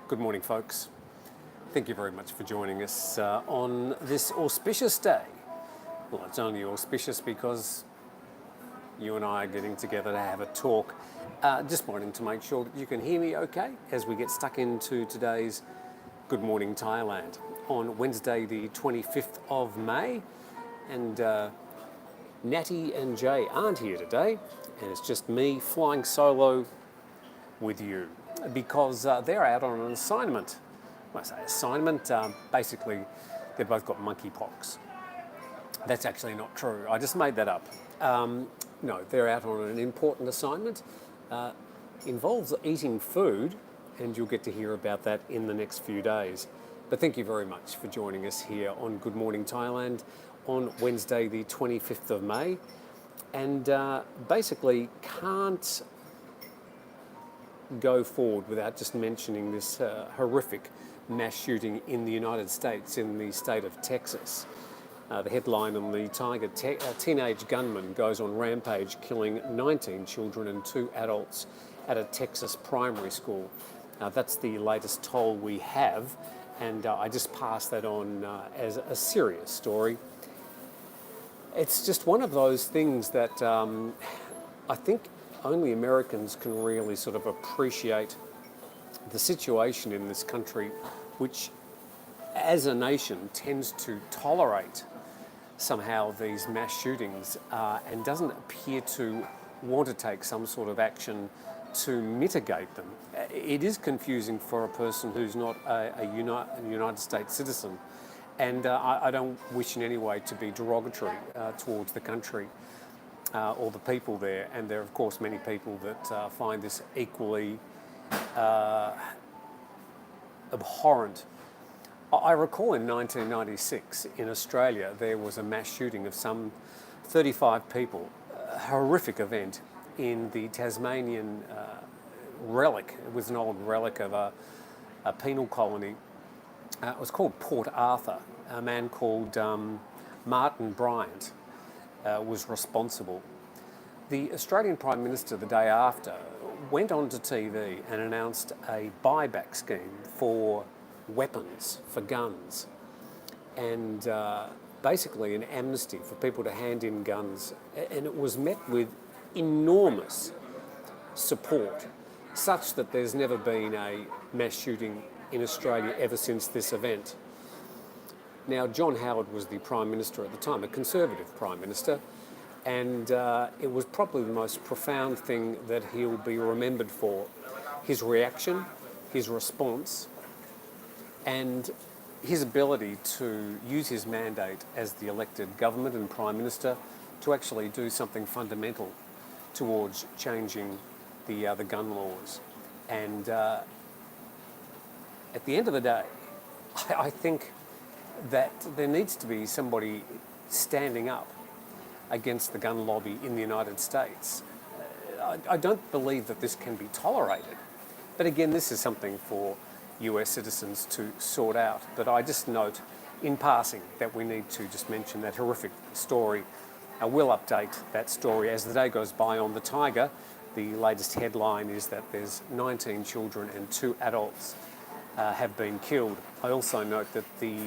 Good morning, folks. Thank you very much for joining us on this auspicious day. Well, it's only auspicious because you and I are getting together to have a talk. Just wanting to make sure that you can hear me okay as we get stuck into today's Good Morning Thailand on Wednesday the 25th of May. And Natty and Jay aren't here today, and it's just me flying solo with you because they're out on an assignment. When I say assignment, basically they've both got monkeypox. That's actually not true. I just made that up. No, they're out on an important assignment. Involves eating food, and you'll get to hear about that in the next few days. But thank you very much for joining us here on Good Morning Thailand on Wednesday the 25th of May. And basically can't go forward without just mentioning this horrific mass shooting in the United States, in the state of Texas. The headline on the Thaiger, teenage gunman goes on rampage, killing 19 children and 2 adults at a Texas primary school. That's the latest toll we have, and I just pass that on as a serious story. It's just one of those things that I think only Americans can really sort of appreciate the situation in this country, which as a nation tends to tolerate somehow these mass shootings and doesn't appear to want to take some sort of action to mitigate them. It is confusing for a person who's not a United States citizen, and I don't wish in any way to be derogatory towards the country or the people there, and there are of course many people that find this equally abhorrent. I recall in 1996 in Australia there was a mass shooting of some 35 people, a horrific event in the Tasmanian relic. It was an old relic of a penal colony. It was called Port Arthur. A man called Martin Bryant was responsible. The Australian Prime Minister the day after went onto TV and announced a buyback scheme for weapons, for guns, and basically an amnesty for people to hand in guns, and it was met with enormous support, such that there's never been a mass shooting in Australia ever since this event. Now, John Howard was the Prime Minister at the time, a Conservative Prime Minister, and it was probably the most profound thing that he'll be remembered for. His reaction, his response, and his ability to use his mandate as the elected government and Prime Minister to actually do something fundamental towards changing the gun laws. And at the end of the day, I think that there needs to be somebody standing up against the gun lobby in the United States. I don't believe that this can be tolerated. But again, this is something for US citizens to sort out. But I just note in passing that we need to just mention that horrific story. I will update that story as the day goes by on the Thaiger. The latest headline is that there's 19 children and 2 adults have been killed. I also note that the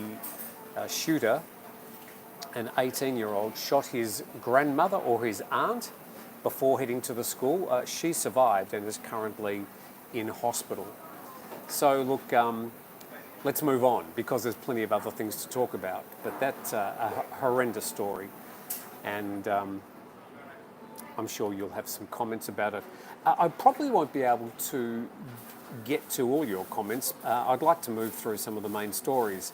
shooter, an 18-year-old, shot his grandmother or his aunt before heading to the school. She survived and is currently in hospital. So look, let's move on because there's plenty of other things to talk about. But that's a horrendous story, and I'm sure you'll have some comments about it. I probably won't be able to get to all your comments. I'd like to move through some of the main stories.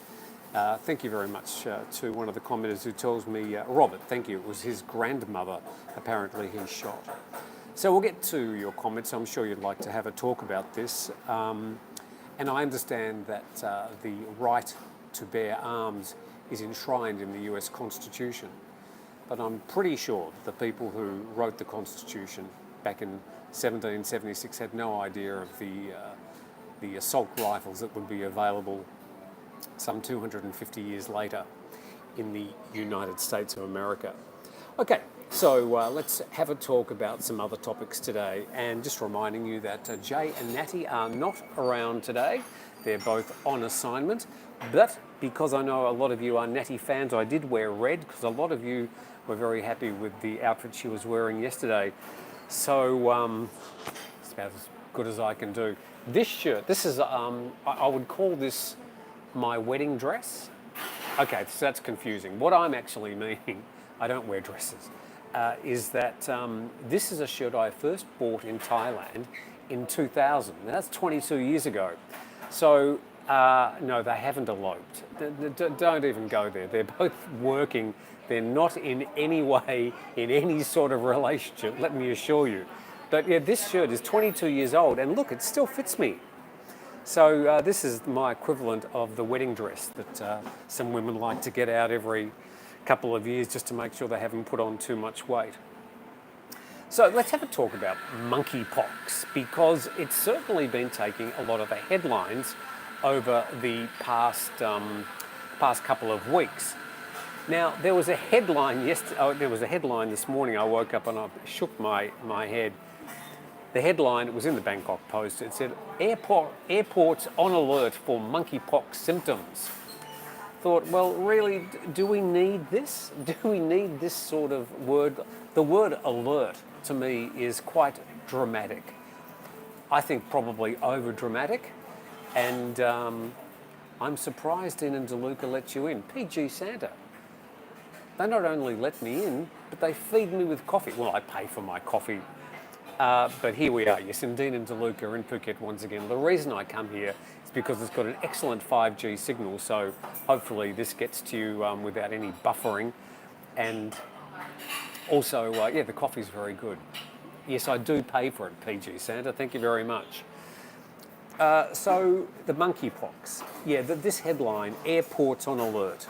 Thank you very much to one of the commenters who tells me, Robert, thank you, it was his grandmother apparently he shot. So we'll get to your comments. I'm sure you'd like to have a talk about this. And I understand that the right to bear arms is enshrined in the US Constitution. But I'm pretty sure that the people who wrote the Constitution back in 1776 had no idea of the assault rifles that would be available some 250 years later in the United States of America. Okay, So let's have a talk about some other topics today, and just reminding you that Jay and Natty are not around today. They're both on assignment, but because I know a lot of you are Natty fans, I did wear red because a lot of you were very happy with the outfit she was wearing yesterday. So it's about as good as I can do. This shirt, this is, I would call this my wedding dress. Okay, so that's confusing. What I'm actually meaning, I don't wear dresses, is that this is a shirt I first bought in Thailand in 2000. Now, that's 22 years ago. So, no, they haven't eloped. Don't even go there. They're both working. They're not in any way in any sort of relationship, let me assure you. But yeah, this shirt is 22 years old, and look, it still fits me. So this is my equivalent of the wedding dress that some women like to get out every couple of years just to make sure they haven't put on too much weight. So let's have a talk about monkeypox, because it's certainly been taking a lot of the headlines over the past couple of weeks. Now, there was a headline there was a headline this morning. I woke up and I shook my head. The headline, it was in the Bangkok Post, it said, airports on alert for monkeypox symptoms. Thought, well, really, do we need this? Do we need this sort of word? The word alert, to me, is quite dramatic. I think probably over-dramatic, and I'm surprised Dean and DeLuca let you in. PG Santa. They not only let me in, but they feed me with coffee. Well, I pay for my coffee. But here we are, yes, and Dean and DeLuca in Phuket once again. The reason I come here is because it's got an excellent 5G signal, so hopefully this gets to you without any buffering. And also, yeah, the coffee's very good. Yes, I do pay for it, PG Santa, thank you very much. So, the monkeypox. Yeah, this headline, airports on alert.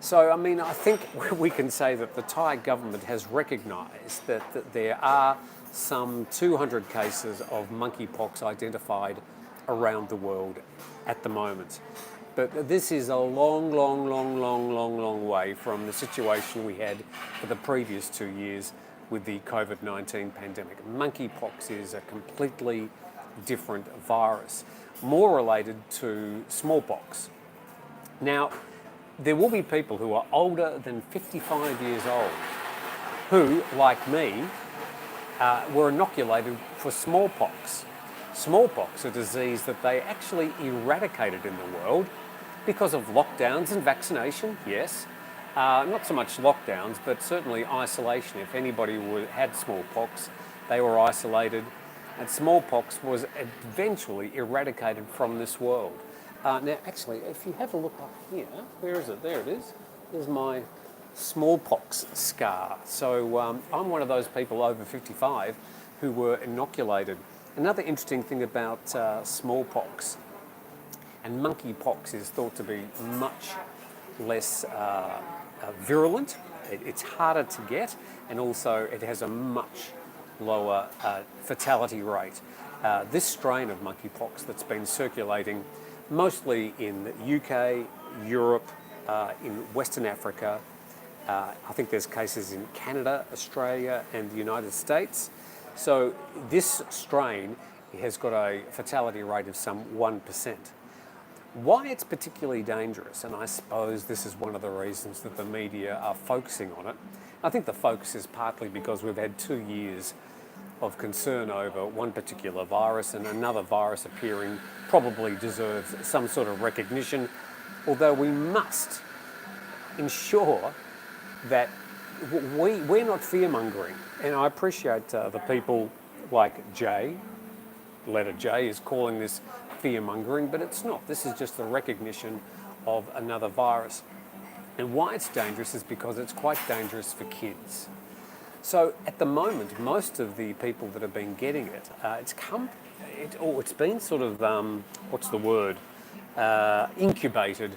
So, I mean, I think we can say that the Thai government has recognised that there are some 200 cases of monkeypox identified around the world at the moment. But this is a long way from the situation we had for the previous 2 years with the COVID-19 pandemic. Monkeypox is a completely different virus, more related to smallpox. Now, there will be people who are older than 55 years old who, like me, were inoculated for smallpox. Smallpox, a disease that they actually eradicated in the world because of lockdowns and vaccination, yes. Not so much lockdowns, but certainly isolation. If anybody had smallpox, they were isolated, and smallpox was eventually eradicated from this world. Now, actually, if you have a look up here, where is it? There it is. There's my smallpox scar. So I'm one of those people over 55 who were inoculated. Another interesting thing about smallpox and monkeypox is thought to be much less virulent. It's harder to get, and also it has a much lower fatality rate. This strain of monkeypox that's been circulating mostly in the UK, Europe, in Western Africa. I think there's cases in Canada, Australia, and the United States. So this strain has got a fatality rate of some 1%. Why it's particularly dangerous, and I suppose this is one of the reasons that the media are focusing on it. I think the focus is partly because we've had 2 years of concern over one particular virus, and another virus appearing probably deserves some sort of recognition, although we must ensure that we're not fear-mongering. And I appreciate the people like Jay, letter J, is calling this fear-mongering, but it's not. This is just the recognition of another virus. And why it's dangerous is because it's quite dangerous for kids. So at the moment, most of the people that have been getting it, it's been sort of, incubated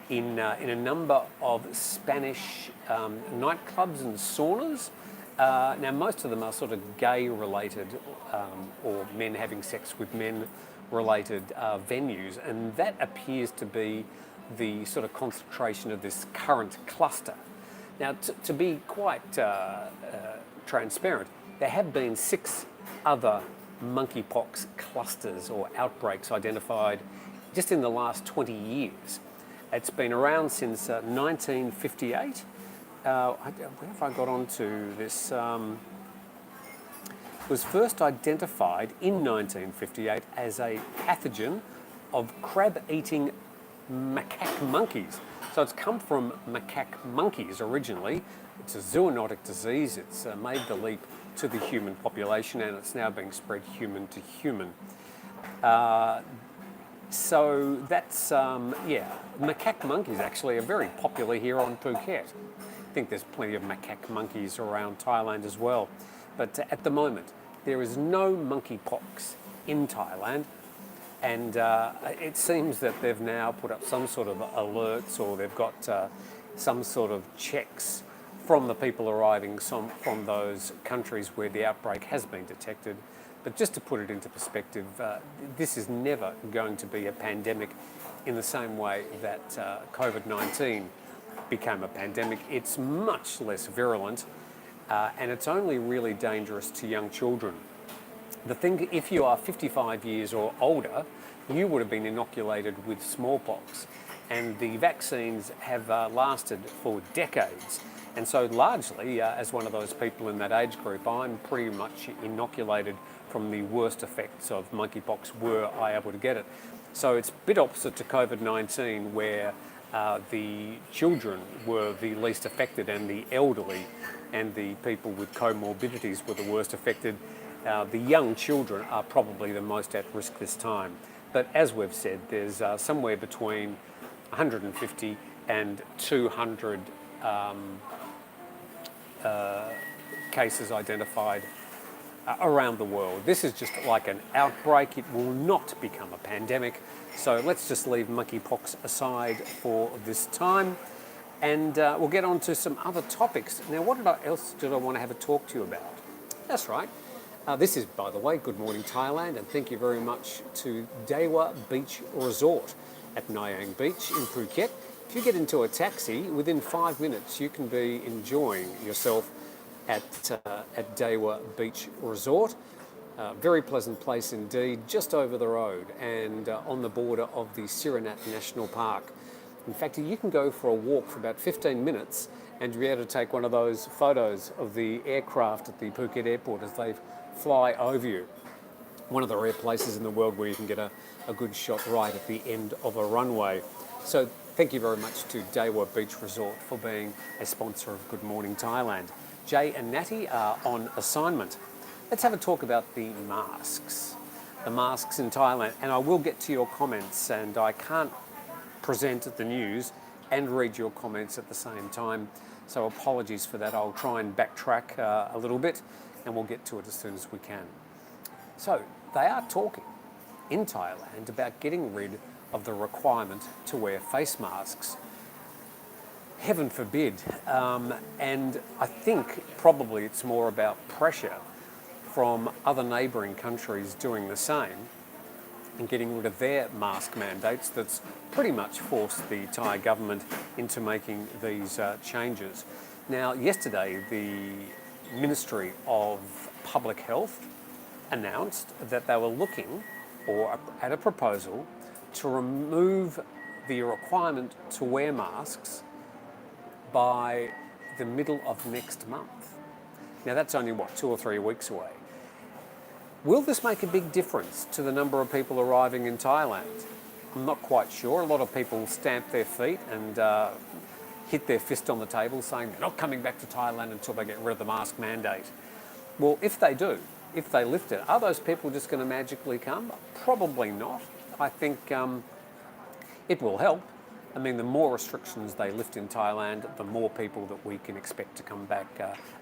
in a number of Spanish nightclubs and saunas. Now, most of them are sort of gay-related or men having sex with men-related venues, and that appears to be the sort of concentration of this current cluster. Now, to be quite transparent, there have been 6 other monkeypox clusters or outbreaks identified just in the last 20 years. It's been around since 1958. Where have I got onto this? It was first identified in 1958 as a pathogen of crab-eating macaque monkeys. So it's come from macaque monkeys originally. It's a zoonotic disease. It's made the leap to the human population, and it's now being spread human to human. So that's, macaque monkeys actually are very popular here on Phuket. I think there's plenty of macaque monkeys around Thailand as well. But at the moment, there is no monkeypox in Thailand, and it seems that they've now put up some sort of alerts, or they've got some sort of checks from the people arriving from those countries where the outbreak has been detected. But just to put it into perspective, this is never going to be a pandemic in the same way that COVID-19 became a pandemic. It's much less virulent, and it's only really dangerous to young children. The thing, if you are 55 years or older, you would have been inoculated with smallpox, and the vaccines have lasted for decades. And so largely, as one of those people in that age group, I'm pretty much inoculated from the worst effects of monkeypox were I able to get it. So it's a bit opposite to COVID-19, where the children were the least affected, and the elderly and the people with comorbidities were the worst affected. The young children are probably the most at risk this time. But as we've said, there's somewhere between 150 and 200 cases identified around the world. This is just like an outbreak. It will not become a pandemic. So let's just leave monkeypox aside for this time, and we'll get on to some other topics. Now, what else did I want to have a talk to you about? That's right. This is, by the way, Good Morning Thailand, and thank you very much to Dewa Beach Resort at Nyang Beach in Phuket. If you get into a taxi, within 5 minutes you can be enjoying yourself at Dewa Beach Resort. Very pleasant place indeed, just over the road and on the border of the Siranat National Park. In fact, you can go for a walk for about 15 minutes and be able to take one of those photos of the aircraft at the Phuket airport as they fly over you. One of the rare places in the world where you can get a good shot right at the end of a runway. So thank you very much to Dewa Beach Resort for being a sponsor of Good Morning Thailand. Jay and Natty are on assignment. Let's have a talk about the masks. The masks in Thailand, and I will get to your comments, and I can't present the news and read your comments at the same time, so apologies for that. I'll try and backtrack a little bit, and we'll get to it as soon as we can. So they are talking in Thailand about getting rid of the requirement to wear face masks. Heaven forbid. And I think probably it's more about pressure from other neighbouring countries doing the same and getting rid of their mask mandates that's pretty much forced the Thai government into making these changes. Now, yesterday, the Ministry of Public Health announced that they were looking at a proposal to remove the requirement to wear masks by the middle of next month. Now that's only, 2 or 3 weeks away. Will this make a big difference to the number of people arriving in Thailand? I'm not quite sure. A lot of people stamp their feet and hit their fist on the table saying they're not coming back to Thailand until they get rid of the mask mandate. Well, if they do, if they lift it, are those people just going to magically come? Probably not. I think it will help. I mean, the more restrictions they lift in Thailand, the more people that we can expect to come back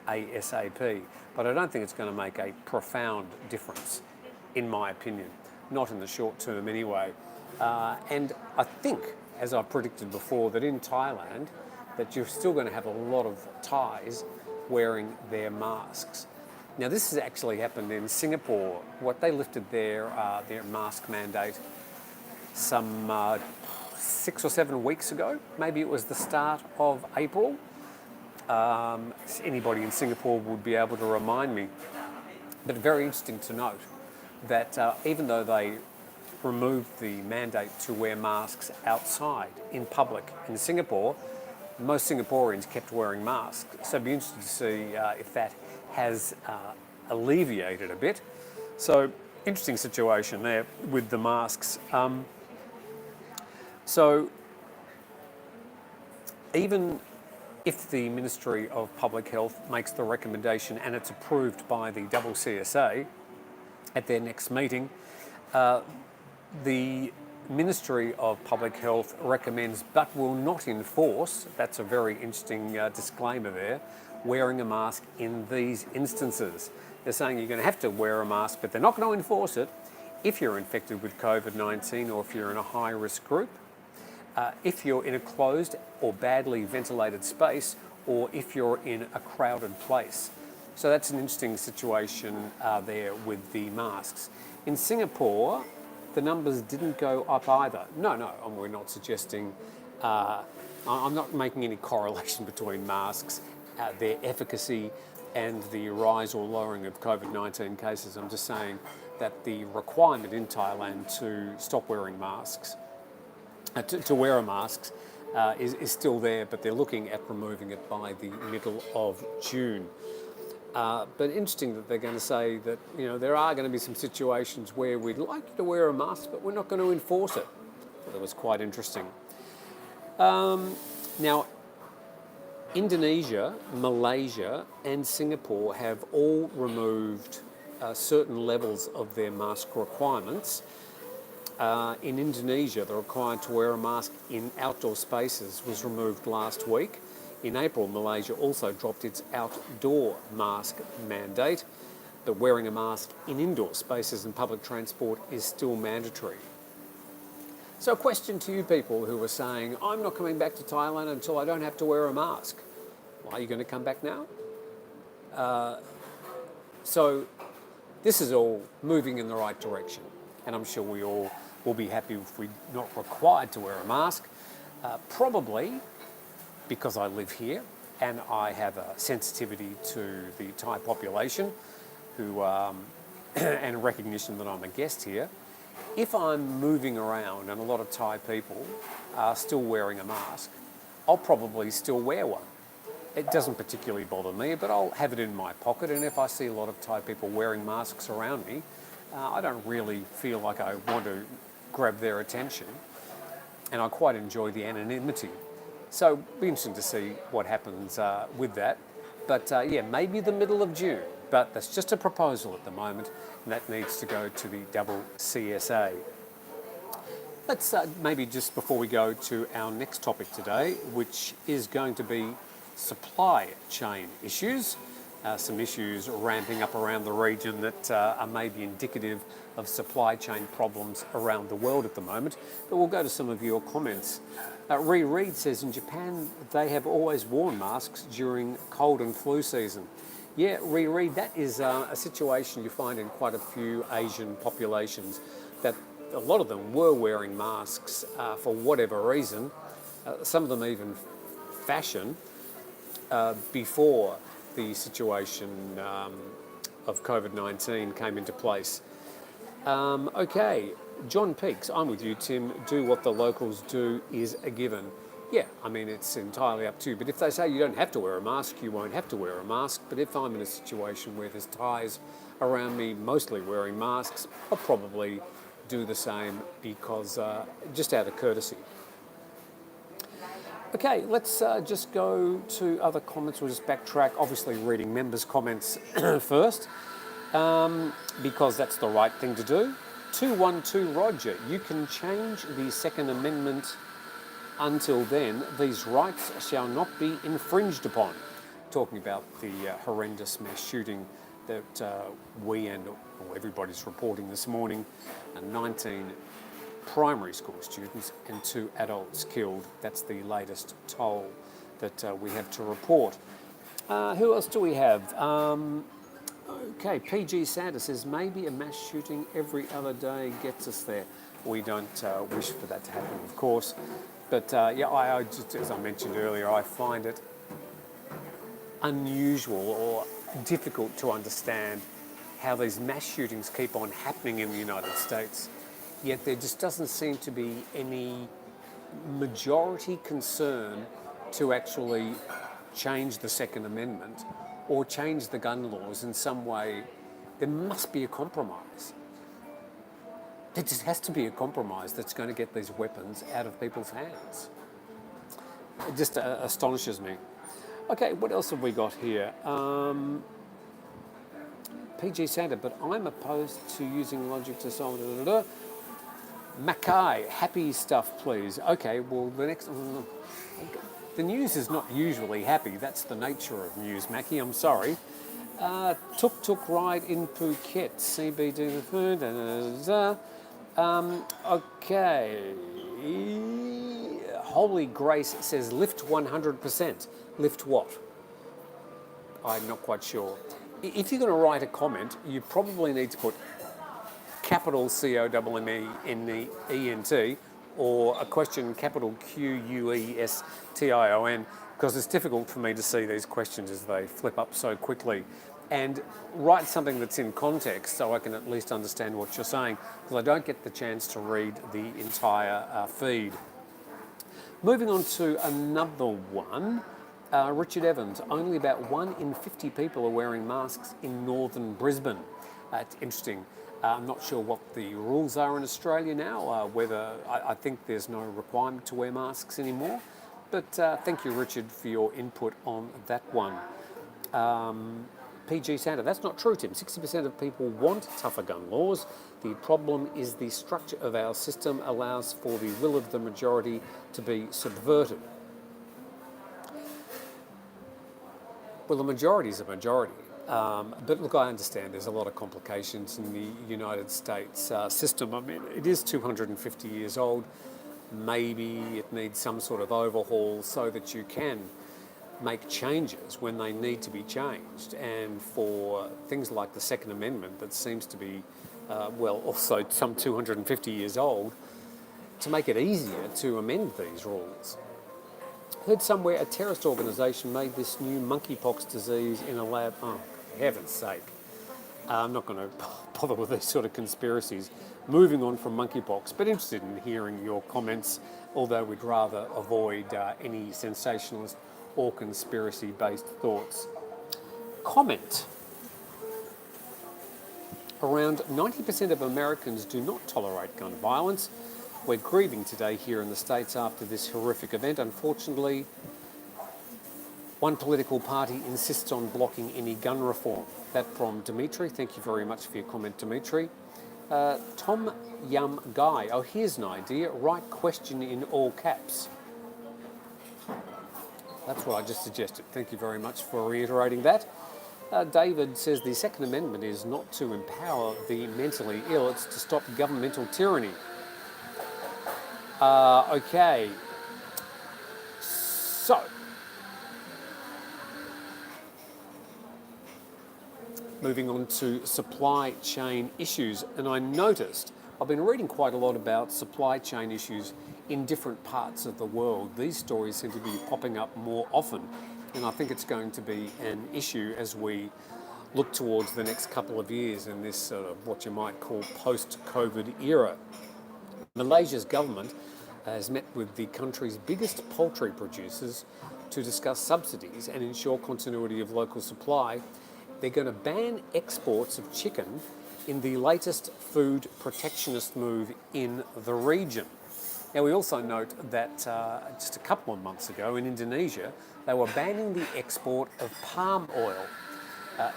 ASAP. But I don't think it's going to make a profound difference, in my opinion. Not in the short term anyway. And I think, as I predicted before, that in Thailand, that you're still going to have a lot of Thais wearing their masks. Now, this has actually happened in Singapore. What they lifted their mask mandate some 6 or 7 weeks ago. Maybe it was the start of April. Anybody in Singapore would be able to remind me. But very interesting to note that even though they removed the mandate to wear masks outside in public in Singapore, most Singaporeans kept wearing masks. So it'd be interesting to see if that has alleviated a bit. So interesting situation there with the masks. So even if the Ministry of Public Health makes the recommendation and it's approved by the CCSA at their next meeting, the Ministry of Public Health recommends but will not enforce, that's a very interesting disclaimer there, wearing a mask in these instances. They're saying you're going to have to wear a mask, but they're not going to enforce it if you're infected with COVID-19 or if you're in a high-risk group, if you're in a closed or badly ventilated space, or if you're in a crowded place. So that's an interesting situation there with the masks. In Singapore, the numbers didn't go up either. No, we're not suggesting, I'm not making any correlation between masks, their efficacy and the rise or lowering of COVID-19 cases. I'm just saying that the requirement in Thailand to stop wearing masks, to wear a mask, is still there, but they're looking at removing it by the middle of June. But interesting that they're going to say that, you know, there are going to be some situations where we'd like you to wear a mask, but we're not going to enforce it. So that was quite interesting. Now, Indonesia, Malaysia and Singapore have all removed certain levels of their mask requirements. In Indonesia, the requirement to wear a mask in outdoor spaces was removed last week. In April, Malaysia also dropped its outdoor mask mandate, but wearing a mask in indoor spaces and public transport is still mandatory. So a question to you people who are saying, I'm not coming back to Thailand until I don't have to wear a mask. Well, are you going to come back now? So this is all moving in the right direction, and I'm sure we all will be happy if we're not required to wear a mask. Probably because I live here and I have a sensitivity to the Thai population who and recognition that I'm a guest here. If I'm moving around and a lot of Thai people are still wearing a mask, I'll probably still wear one. It doesn't particularly bother me, but I'll have it in my pocket, and if I see a lot of Thai people wearing masks around me, I don't really feel like I want to grab their attention, and I quite enjoy the anonymity. So it'll be interesting to see what happens with that. But yeah, maybe the middle of June, but that's just a proposal at the moment, and that needs to go to the CCSA. Let's maybe just before we go to our next topic today, which is going to be supply chain issues, some issues ramping up around the region that are maybe indicative of supply chain problems around the world at the moment. But we'll go to some of your comments. Reed says in Japan they have always worn masks during cold and flu season. Yeah, Reed, that is a situation you find in quite a few Asian populations, that a lot of them were wearing masks for whatever reason, some of them even fashion, before the situation of COVID-19 came into place. Okay, John Peaks, I'm with you, Tim. Do what the locals do is a given. Yeah, I mean, it's entirely up to you. But if they say you don't have to wear a mask, you won't have to wear a mask. But if I'm in a situation where there's Thais around me mostly wearing masks, I'll probably do the same because just out of courtesy. Okay, let's just go to other comments. We'll just backtrack, obviously reading members' comments first, because that's the right thing to do. 212 Roger, you can change the Second Amendment. Until then, these rights shall not be infringed upon. Talking about the horrendous mass shooting that we and everybody's reporting this morning, 19 primary school students and 2 adults killed. That's the latest toll that we have to report. Who else do we have? Okay, PG Santa says maybe a mass shooting every other day gets us there. We don't wish for that to happen, of course. But yeah, I just, as I mentioned earlier, I find it unusual or difficult to understand how these mass shootings keep on happening in the United States, yet there just doesn't seem to be any majority concern to actually change the Second Amendment or change the gun laws in some way. There must be a compromise. There just has to be a compromise that's going to get these weapons out of people's hands. It just astonishes me. Okay, what else have we got here? PG Santa, but I'm opposed to using logic to solve. Mackay, happy stuff, please. Okay, well, the next. The news is not usually happy. That's the nature of news, Mackie. I'm sorry. Tuk ride in Phuket, CBD. Okay. Holy Grace says lift 100%. Lift what? I'm not quite sure. If you're going to write a comment, you probably need to put capital COMMENENT or a question capital QUESTION, because it's difficult for me to see these questions as they flip up so quickly. And write something that's in context so I can at least understand what you're saying, because I don't get the chance to read the entire feed. Moving on to another one. Richard Evans, only about 1 in 50 people are wearing masks in northern Brisbane. It's interesting. I'm not sure what the rules are in Australia now, whether I think there's no requirement to wear masks anymore. But thank you, Richard, for your input on that one. PG Santa, that's not true, Tim. 60% of people want tougher gun laws. The problem is the structure of our system allows for the will of the majority to be subverted. Well, the majority is a majority. But look, I understand there's a lot of complications in the United States system. I mean, it is 250 years old. Maybe it needs some sort of overhaul so that you can make changes when they need to be changed. And for things like the Second Amendment that seems to be, also some 250 years old, to make it easier to amend these rules. Heard somewhere a terrorist organisation made this new monkeypox disease in a lab. Oh, for heaven's sake. I'm not going to bother with these sort of conspiracies. Moving on from monkeypox, but interested in hearing your comments, although we'd rather avoid any sensationalist or conspiracy-based thoughts. Comment. Around 90% of Americans do not tolerate gun violence. We're grieving today here in the States after this horrific event. Unfortunately, one political party insists on blocking any gun reform. That from Dimitri. Thank you very much for your comment, Dimitri. Tom Yum Guy. Oh, here's an idea. Write question in all caps. That's what I just suggested. Thank you very much for reiterating that. David says the Second Amendment is not to empower the mentally ill, it's to stop governmental tyranny. Okay. So, moving on to supply chain issues. And I noticed, I've been reading quite a lot about supply chain issues in different parts of the world. These stories seem to be popping up more often. And I think it's going to be an issue as we look towards the next couple of years in this sort of what you might call post-COVID era. Malaysia's government has met with the country's biggest poultry producers to discuss subsidies and ensure continuity of local supply. They're going to ban exports of chicken in the latest food protectionist move in the region. Now, we also note that just a couple of months ago in Indonesia, they were banning the export of palm oil.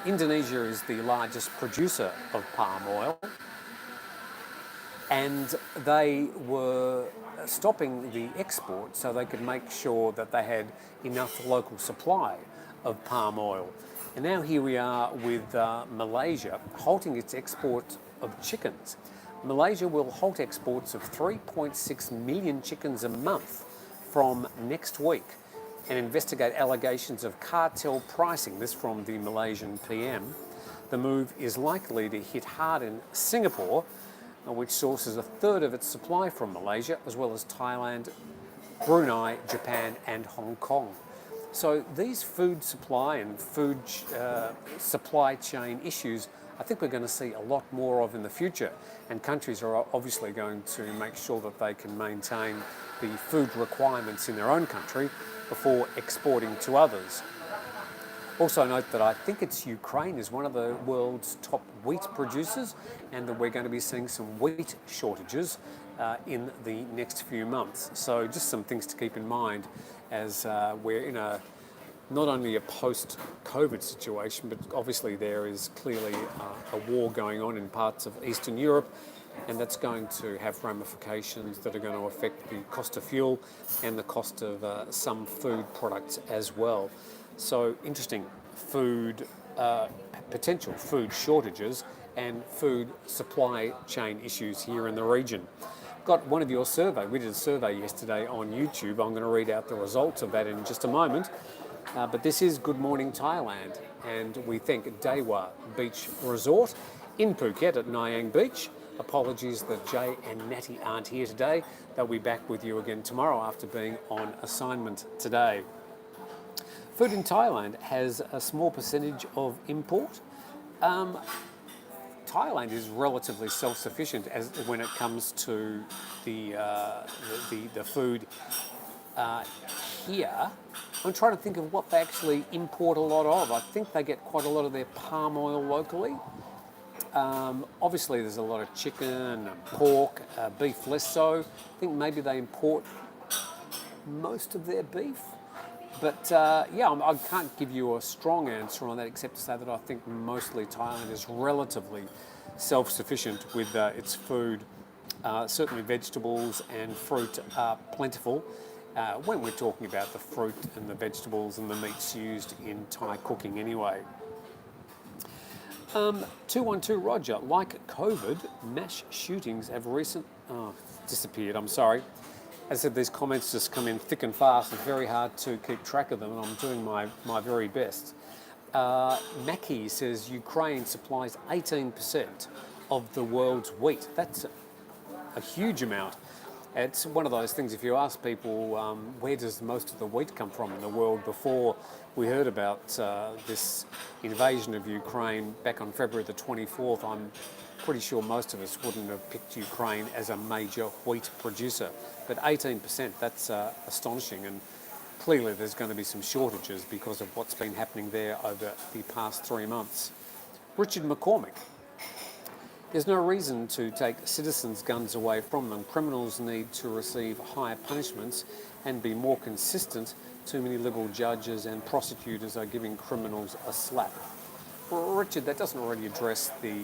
Indonesia is the largest producer of palm oil, and they were stopping the export so they could make sure that they had enough local supply of palm oil. And now here we are with Malaysia halting its export of chickens. Malaysia will halt exports of 3.6 million chickens a month from next week and investigate allegations of cartel pricing. This from the Malaysian PM. The move is likely to hit hard in Singapore, which sources a third of its supply from Malaysia, as well as Thailand, Brunei, Japan and Hong Kong. So these food supply and food supply chain issues, I think we're going to see a lot more of in the future, and countries are obviously going to make sure that they can maintain the food requirements in their own country before exporting to others. Also note that I think it's Ukraine is one of the world's top wheat producers, and that we're going to be seeing some wheat shortages in the next few months. So just some things to keep in mind as we're in not only a post-COVID situation, but obviously there is clearly a war going on in parts of Eastern Europe, and that's going to have ramifications that are going to affect the cost of fuel and the cost of some food products as well. So interesting potential food shortages and food supply chain issues here in the region. Got one of your survey. We did a survey yesterday on YouTube. I'm going to read out the results of that in just a moment. But this is Good Morning Thailand, and we thank Dewa Beach Resort in Phuket at Nyang Beach. Apologies that Jay and Natty aren't here today. They'll be back with you again tomorrow after being on assignment today. Food in Thailand has a small percentage of import. Thailand is relatively self-sufficient when it comes to the food here. I'm trying to think of what they actually import a lot of. I think they get quite a lot of their palm oil locally. Obviously, there's a lot of chicken, pork, beef less so. I think maybe they import most of their beef. But I can't give you a strong answer on that except to say that I think mostly Thailand is relatively self-sufficient with its food. Certainly vegetables and fruit are plentiful when we're talking about the fruit and the vegetables and the meats used in Thai cooking anyway. 212 Roger, like COVID, mass shootings have disappeared, I'm sorry. As I said, these comments just come in thick and fast. It's very hard to keep track of them, and I'm doing my very best. Mackie says Ukraine supplies 18% of the world's wheat. That's a huge amount. It's one of those things, if you ask people where does most of the wheat come from in the world before we heard about this invasion of Ukraine back on February the 24th, I'm pretty sure most of us wouldn't have picked Ukraine as a major wheat producer. But 18%, that's astonishing, and clearly there's going to be some shortages because of what's been happening there over the past 3 months. Richard McCormick. There's no reason to take citizens' guns away from them. Criminals need to receive higher punishments and be more consistent. Too many liberal judges and prosecutors are giving criminals a slap. Well, Richard, that doesn't already address the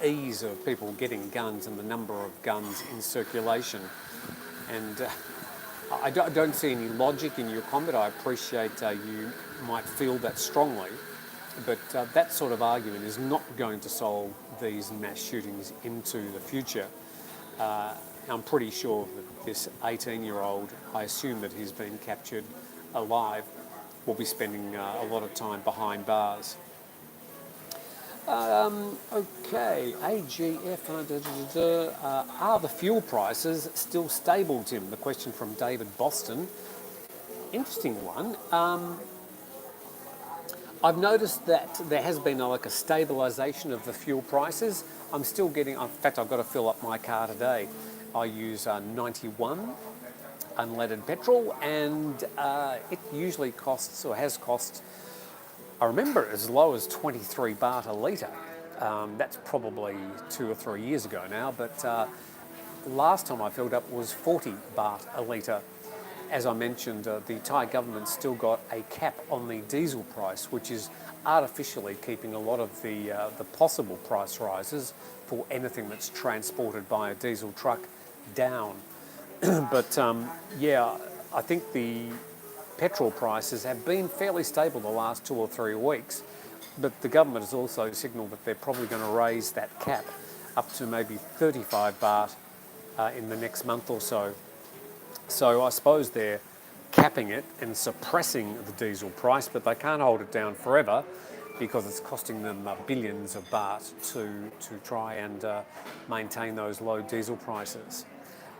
ease of people getting guns and the number of guns in circulation. And I don't see any logic in your comment. I appreciate you might feel that strongly, but that sort of argument is not going to solve these mass shootings into the future. I'm pretty sure that this 18-year-old, I assume that he's been captured alive, will be spending a lot of time behind bars. Okay, AGF, are the fuel prices still stable, Tim? The question from David Boston. Interesting one. I've noticed that there has been like a stabilisation of the fuel prices. I'm still getting, in fact, I've got to fill up my car today. I use 91 unleaded petrol, and it usually costs, or has cost, I remember as low as 23 baht a litre. That's probably 2 or 3 years ago now, but last time I filled up was 40 baht a litre. As I mentioned, the Thai government's still got a cap on the diesel price, which is artificially keeping a lot of the possible price rises for anything that's transported by a diesel truck down. But I think the petrol prices have been fairly stable the last 2 or 3 weeks, but the government has also signalled that they're probably going to raise that cap up to maybe 35 baht in the next month or so. So I suppose they're capping it and suppressing the diesel price, but they can't hold it down forever because it's costing them billions of baht to try and maintain those low diesel prices.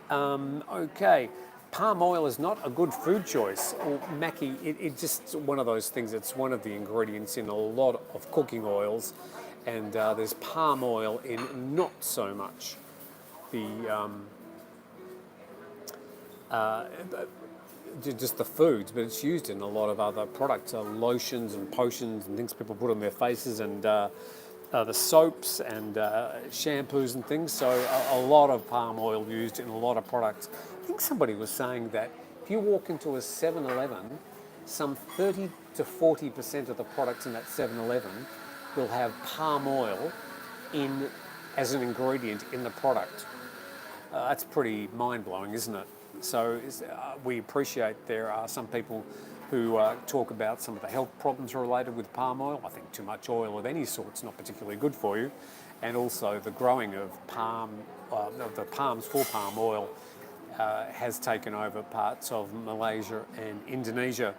Okay, palm oil is not a good food choice. Or Mackie, it's just one of those things. It's one of the ingredients in a lot of cooking oils, and there's palm oil in not so much the just the foods, but it's used in a lot of other products, lotions and potions and things people put on their faces, and the soaps and shampoos and things. So a lot of palm oil used in a lot of products. I think somebody was saying that if you walk into a 7-Eleven, some 30 to 40% of the products in that 7-Eleven will have palm oil in as an ingredient in the product. That's pretty mind-blowing, isn't it? So we appreciate there are some people who talk about some of the health problems related with palm oil. I think too much oil of any sort is not particularly good for you. And also the growing of the palms for palm oil has taken over parts of Malaysia and Indonesia,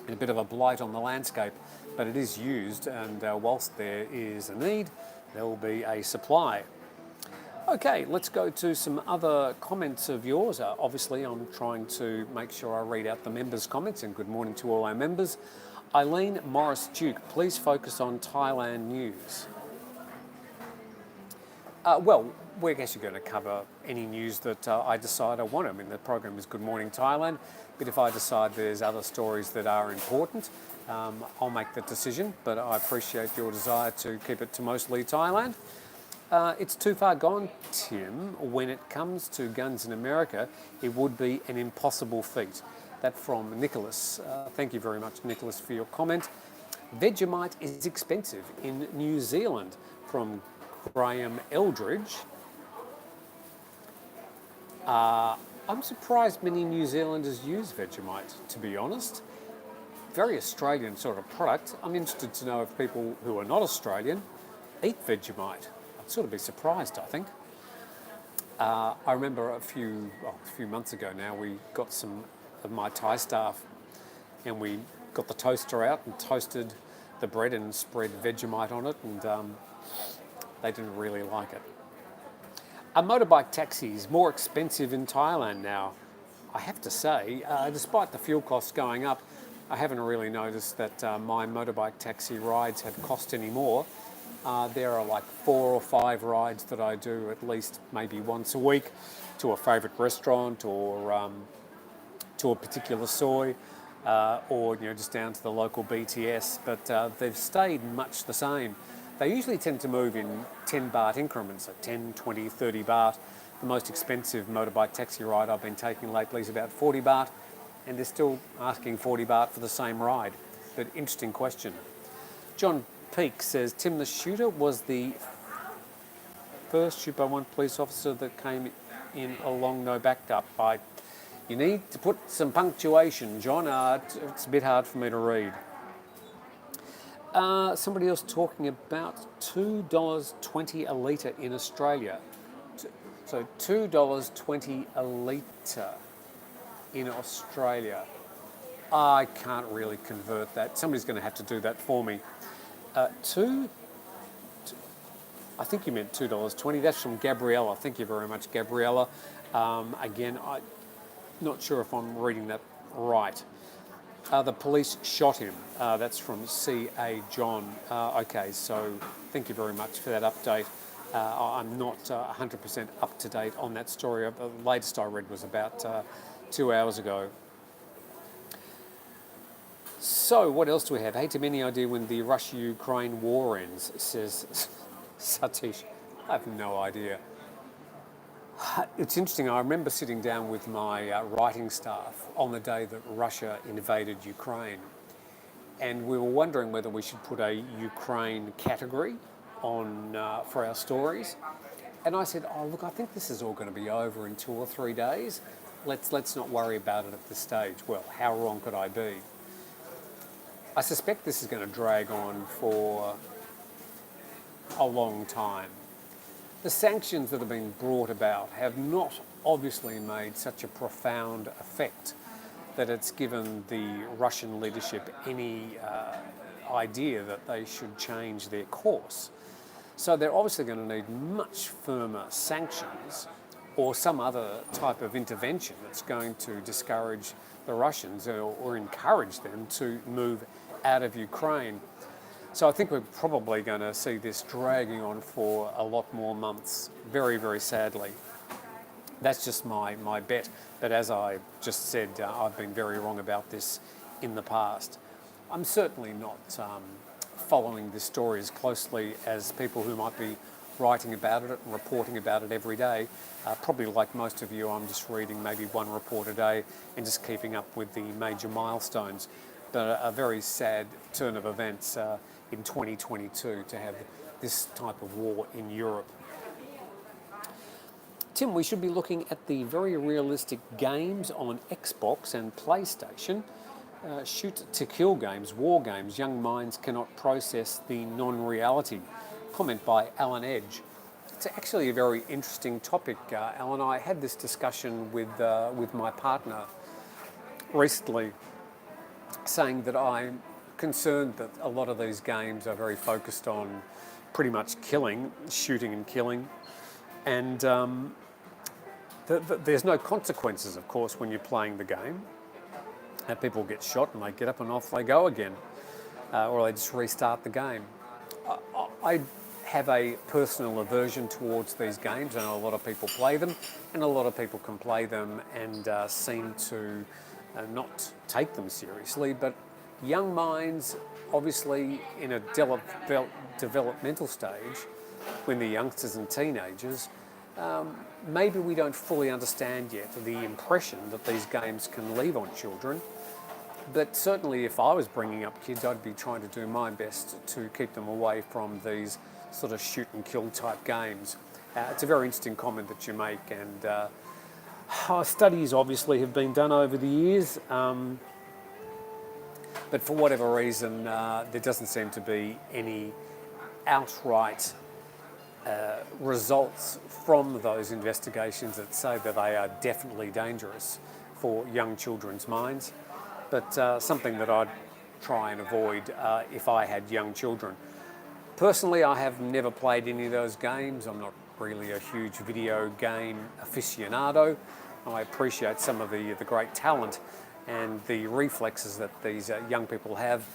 and a bit of a blight on the landscape. But it is used, and whilst there is a need, there will be a supply. Okay, let's go to some other comments of yours. Obviously, I'm trying to make sure I read out the members' comments, and good morning to all our members. Eileen Morris-Duke, please focus on Thailand news. Well, we're actually going to cover any news that I decide I want. I mean, the program is Good Morning Thailand, but if I decide there's other stories that are important, I'll make that decision, but I appreciate your desire to keep it to mostly Thailand. It's too far gone, Tim. When it comes to guns in America, it would be an impossible feat. That from Nicholas. Thank you very much, Nicholas, for your comment. Vegemite is expensive in New Zealand, from Graham Eldridge. I'm surprised many New Zealanders use Vegemite, to be honest. Very Australian sort of product. I'm interested to know if people who are not Australian eat Vegemite. I'd sort of be surprised, I think. I remember a few months ago now, we got some of my Thai staff and we got the toaster out and toasted the bread and spread Vegemite on it, and they didn't really like it. A motorbike taxi is more expensive in Thailand now. I have to say, despite the fuel costs going up, I haven't really noticed that my motorbike taxi rides have cost any more. There are like 4 or 5 rides that I do at least maybe once a week to a favourite restaurant, or to a particular soy, or just down to the local BTS. But they've stayed much the same. They usually tend to move in 10 baht increments, so 10, 20, 30 baht. The most expensive motorbike taxi ride I've been taking lately is about 40 baht, and they're still asking 40 baht for the same ride. But interesting question. John Peake says, Tim, the shooter was the first shoot by one police officer that came in along no backup. You need to put some punctuation, John. It's a bit hard for me to read. Somebody else talking about $2.20 a litre in Australia. So $2.20 a litre in Australia. I can't really convert that. Somebody's going to have to do that for me. I think you meant $2.20. That's from Gabriella. Thank you very much, Gabriella. Again, I'm not sure if I'm reading that right. The police shot him. That's from C.A. John. Okay, so thank you very much for that update. I'm not 100% up to date on that story. The latest I read was about 2 hours ago. So what else do we have? Hey, Tim, any idea when the Russia-Ukraine war ends, says Satish. I have no idea. It's interesting, I remember sitting down with my writing staff on the day that Russia invaded Ukraine, and we were wondering whether we should put a Ukraine category on for our stories. And I said, oh look, I think this is all going to be over in 2 or 3 days. Let's not worry about it at this stage. Well, how wrong could I be? I suspect this is going to drag on for a long time. The sanctions that have been brought about have not obviously made such a profound effect that it's given the Russian leadership any idea that they should change their course. So they're obviously going to need much firmer sanctions or some other type of intervention that's going to discourage the Russians or encourage them to move out of Ukraine. So I think we're probably going to see this dragging on for a lot more months, very, very sadly. That's just my bet. But as I just said, I've been very wrong about this in the past. I'm certainly not following this story as closely as people who might be writing about it and reporting about it every day. Probably like most of you, I'm just reading maybe one report a day and just keeping up with the major milestones. But a very sad turn of events in 2022 to have this type of war in Europe. Tim, we should be looking at the very realistic games on Xbox and PlayStation. Shoot-to-kill games, war games, young minds cannot process the non-reality. Comment by Alan Edge. It's actually a very interesting topic, Alan. I had this discussion with my partner recently, saying that I'm concerned that a lot of these games are very focused on pretty much killing, shooting and killing, and there's no consequences, of course, when you're playing the game. And people get shot and they get up and off they go again, or they just restart the game. I have a personal aversion towards these games. I know a lot of people play them, and a lot of people can play them and seem to not take them seriously. But young minds, obviously in a developmental stage, when they're youngsters and teenagers, maybe we don't fully understand yet the impression that these games can leave on children. But certainly if I was bringing up kids, I'd be trying to do my best to keep them away from these sort of shoot and kill type games. It's a very interesting comment that you make, and studies obviously have been done over the years, but for whatever reason there doesn't seem to be any outright results from those investigations that say that they are definitely dangerous for young children's minds, but something that I'd try and avoid if I had young children. Personally, I have never played any of those games. I'm not really a huge video game aficionado. I appreciate some of the great talent and the reflexes that these young people have.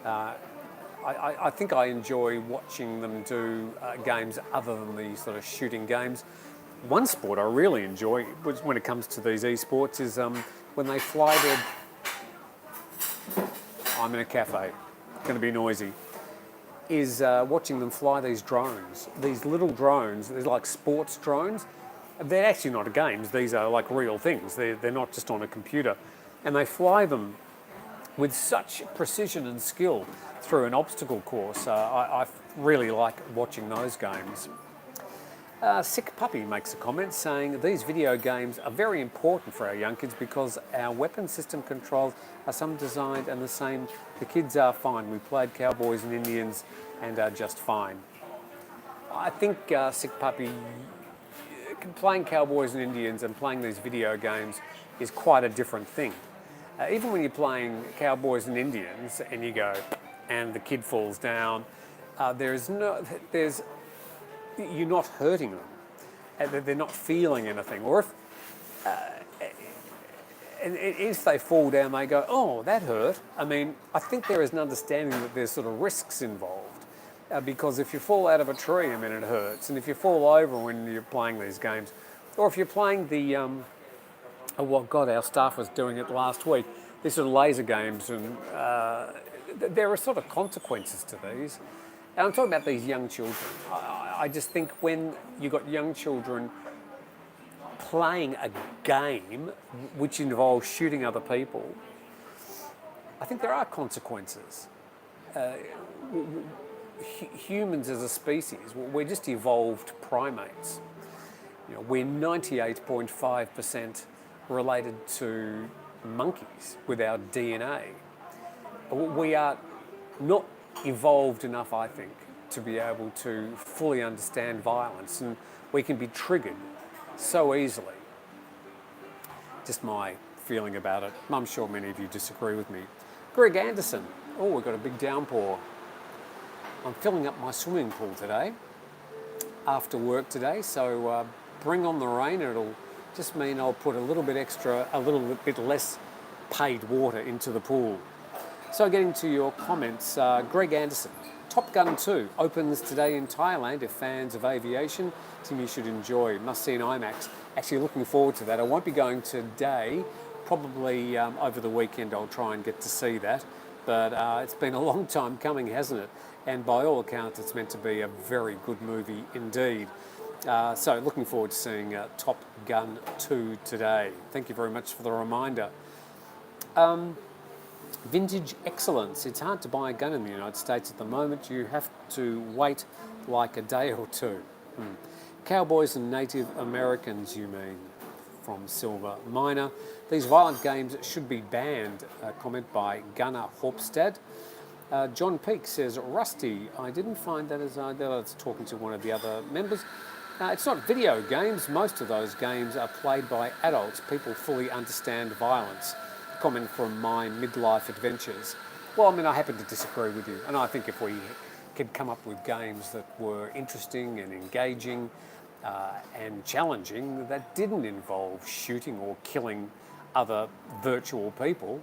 I think I enjoy watching them do games other than the sort of shooting games. One sport I really enjoy when it comes to these esports is when they fly their... I'm in a cafe, going to be noisy. Is watching them fly these drones. These little drones, they're like sports drones. They're actually not games, these are like real things. They're not just on a computer. And they fly them with such precision and skill through an obstacle course. I really like watching those games. Sick Puppy makes a comment saying these video games are very important for our young kids because our weapon system controls are some designed and the same. The kids are fine. We played Cowboys and Indians and are just fine. I think Sick Puppy, playing Cowboys and Indians and playing these video games is quite a different thing. Even when you're playing Cowboys and Indians and you go and the kid falls down, you're not hurting them. They're not feeling anything. Or if they fall down, they go, oh, that hurt. I mean, I think there is an understanding that there's sort of risks involved. Because if you fall out of a tree, I mean, it hurts. And if you fall over when you're playing these games, or if you're playing the, our staff was doing it last week, these sort of laser games, and there are sort of consequences to these. And I'm talking about these young children. I just think when you've got young children playing a game which involves shooting other people, I think there are consequences. Humans as a species, we're just evolved primates. You know, we're 98.5% related to monkeys with our DNA. We are not evolved enough, I think, to be able to fully understand violence, and we can be triggered so easily. Just my feeling about it. I'm sure many of you disagree with me. Greg Anderson, we've got a big downpour. I'm filling up my swimming pool today, after work today, so bring on the rain. It'll just mean I'll put a little bit less paid water into the pool. So getting to your comments, Greg Anderson, Top Gun 2 opens today in Thailand. If fans of aviation, Tim, you should enjoy. Must see in IMAX. Actually looking forward to that. I won't be going today. Probably over the weekend I'll try and get to see that. But it's been a long time coming, hasn't it? And by all accounts, it's meant to be a very good movie indeed. So looking forward to seeing Top Gun 2 today. Thank you very much for the reminder. Vintage excellence. It's hard to buy a gun in the United States at the moment. You have to wait like a day or two. Cowboys and Native Americans, you mean? From Silver Miner. These violent games should be banned. A comment by Gunnar Horpstad. John Peake says, Rusty, I didn't find that as I was talking to one of the other members. It's not video games. Most of those games are played by adults. People fully understand violence. Comment from my midlife adventures. Well, I mean, I happen to disagree with you. And I think if we could come up with games that were interesting and engaging and challenging, that didn't involve shooting or killing other virtual people,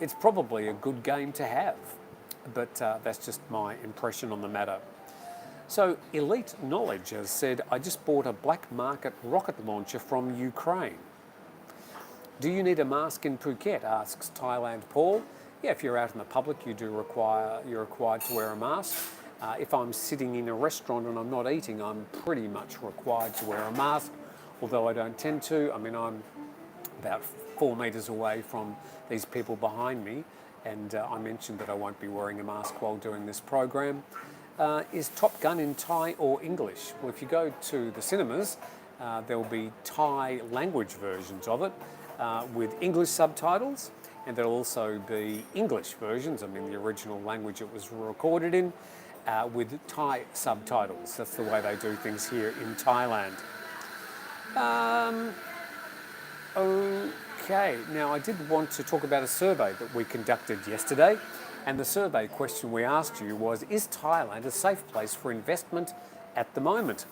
it's probably a good game to have. But that's just my impression on the matter. So Elite Knowledge has said, I just bought a black market rocket launcher from Ukraine. Do you need a mask in Phuket, asks Thailand Paul. Yeah, if you're out in the public, you're required to wear a mask. If I'm sitting in a restaurant and I'm not eating, I'm pretty much required to wear a mask, although I don't tend to. I mean, I'm about 4 metres away from these people behind me, and I mentioned that I won't be wearing a mask while doing this program. Is Top Gun in Thai or English? Well, if you go to the cinemas, there will be Thai language versions of it, with English subtitles, and there'll also be English versions, I mean the original language it was recorded in, with Thai subtitles. That's the way they do things here in Thailand. Okay, now I did want to talk about a survey that we conducted yesterday, and the survey question we asked you was, is Thailand a safe place for investment at the moment?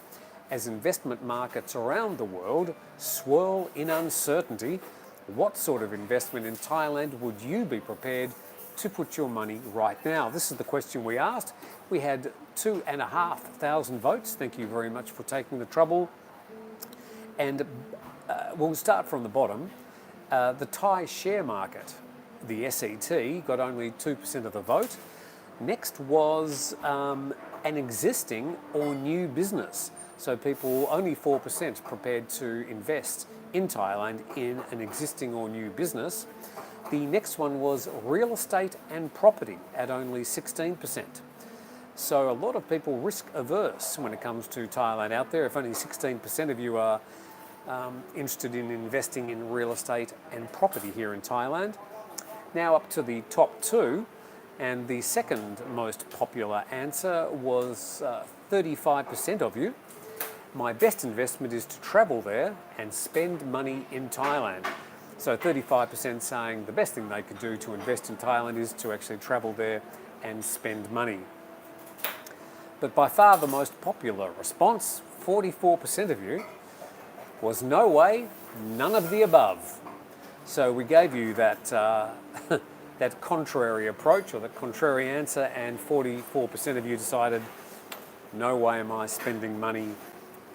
As investment markets around the world swirl in uncertainty, what sort of investment in Thailand would you be prepared to put your money right now? This is the question we asked. We had 2,500 votes. Thank you very much for taking the trouble. And we'll start from the bottom. The Thai share market, the SET, got only 2% of the vote. Next was an existing or new business. So people, only 4% prepared to invest in Thailand in an existing or new business. The next one was real estate and property at only 16%. So a lot of people risk averse when it comes to Thailand out there. If only 16% of you are interested in investing in real estate and property here in Thailand. Now up to the top two, and the second most popular answer was 35% of you. My best investment is to travel there and spend money in Thailand. So 35% saying the best thing they could do to invest in Thailand is to actually travel there and spend money. But by far the most popular response, 44% of you, was no way, none of the above. So we gave you that that contrary approach, or that contrary answer, and 44% of you decided, no way am I spending money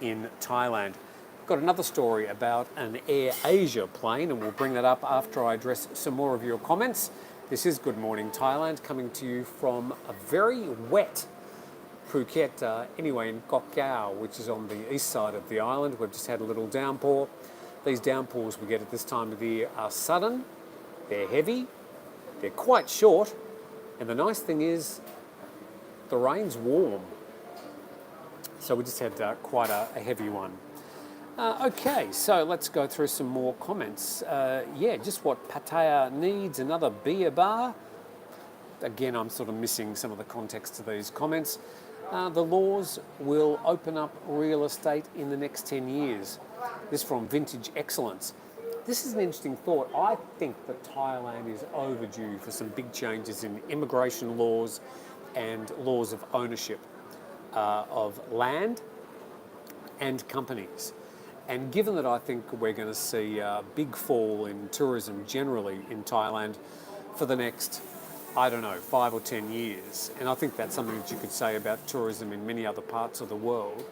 in Thailand. Got another story about an Air Asia plane, and we'll bring that up after I address some more of your comments. This is Good Morning Thailand, coming to you from a very wet Phuket, anyway, in Koh Kao, which is on the east side of the island. We've just had a little downpour. These downpours we get at this time of the year are sudden, they're heavy, they're quite short, and the nice thing is the rain's warm. So we just had quite a heavy one. Okay, so let's go through some more comments. Yeah, just what Pattaya needs, another beer bar. Again, I'm sort of missing some of the context to these comments. The laws will open up real estate in the next 10 years. This from Vintage Excellence. This is an interesting thought. I think that Thailand is overdue for some big changes in immigration laws and laws of ownership of land and companies. And given that I think we're going to see a big fall in tourism generally in Thailand for the next, I don't know, 5 or 10 years, and I think that's something that you could say about tourism in many other parts of the world,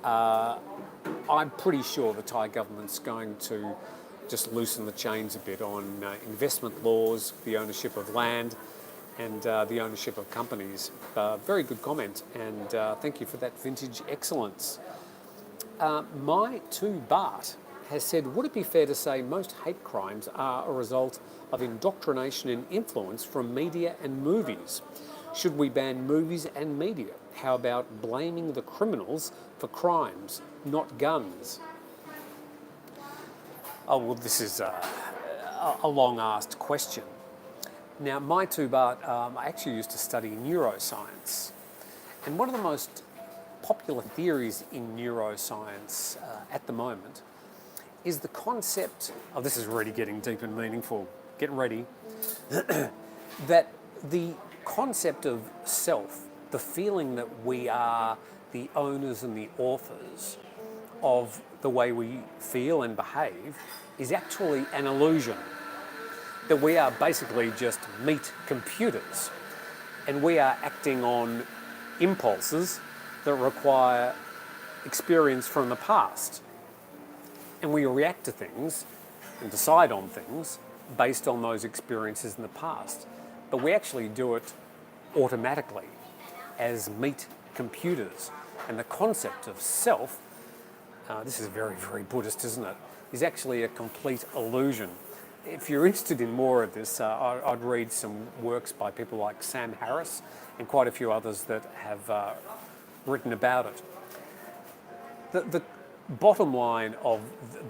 I'm pretty sure the Thai government's going to just loosen the chains a bit on investment laws, the ownership of land, and the ownership of companies. Very good comment, and thank you for that vintage excellence. My 2 Bart has said, would it be fair to say most hate crimes are a result of indoctrination and influence from media and movies? Should we ban movies and media? How about blaming the criminals for crimes, not guns? Oh, well, this is a long-asked question. Now, my 2 Bart, I actually used to study neuroscience. And one of the most popular theories in neuroscience at the moment is the concept, oh, this is really getting deep and meaningful, get ready, that the concept of self, the feeling that we are the owners and the authors of the way we feel and behave, is actually an illusion. That we are basically just meat computers, and we are acting on impulses that require experience from the past. And we react to things and decide on things based on those experiences in the past. But we actually do it automatically as meat computers. And the concept of self, this is very, very Buddhist, isn't it, is actually a complete illusion. If you're interested in more of this, I'd read some works by people like Sam Harris and quite a few others that have written about it. The bottom line of